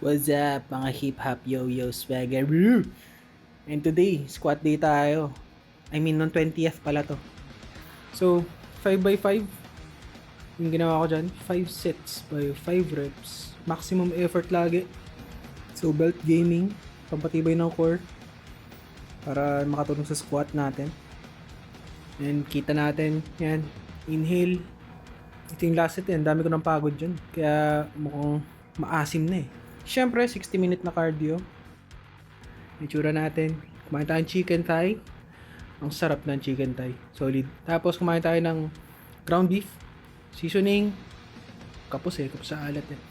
What's up mga hip-hop yo-yo swagger? Woo! And today, squat day tayo. I mean, noong 20th pala to. So, 5x5. Yung ginawa ko dyan, 5 sets by 5 reps. Maximum effort lagi. So, belt gaming, pampatibay ng core para makatulong sa squat natin. And kita natin, yan, inhale. Ito yung last set yan, dami ko ng pagod dyan. Kaya mukhang maasim na eh. Siyempre, 60-minute na cardio. Itsura natin. Kumain tayong chicken thigh. Ang sarap ng chicken thigh. Solid. Tapos kumain tayo ng ground beef. Seasoning. Kapos sa alat eh.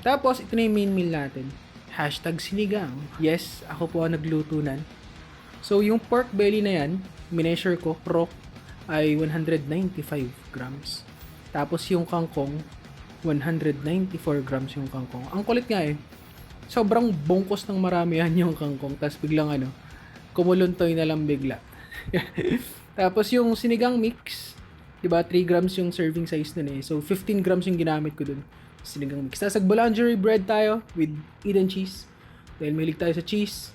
Tapos, ito na yung main meal natin. Hashtag sinigang. Yes, ako po ang nagluto nan. So, yung pork belly na yan, mineasure ko, raw, ay 195 grams. Tapos yung kangkong, 194 grams yung kangkong. Ang kulit nga eh. Sobrang bongkos ng maramihan yung kangkong. Tapos biglang kumuluntoy na lang bigla. Tapos yung sinigang mix, diba 3 grams yung serving size nun eh. So 15 grams yung ginamit ko dun. Sinigang mix. Tapos boulangerie bread tayo with Eden cheese. Dahil mahilig tayo sa cheese.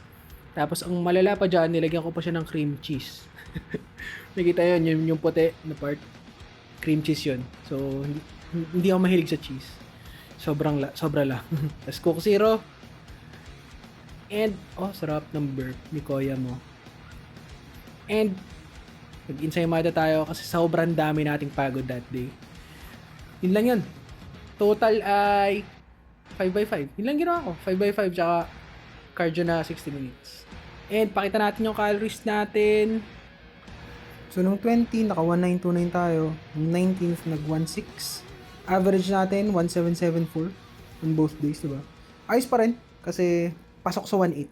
Tapos ang malala pa dyan, nilagyan ko pa siya ng cream cheese. Nakita yun, yung puti na part. Cream cheese yun. So, hindi ako mahilig sa cheese. Sobra lang. Tapos Coke Zero. And, sarap ng burp ni Koya mo. And, nag-ensaymada tayo kasi sobrang dami nating pagod that day. Yun lang yun. Total ay 5x5. Yun lang ginawa ko. 5x5 tsaka cardio na 60 minutes. And, pakita natin yung calories natin. So, nung 20, naka 1929 tayo. Nung 19th, nag 16. Average natin, 1774 on both days, diba? Ayos pa rin, kasi pasok sa 18.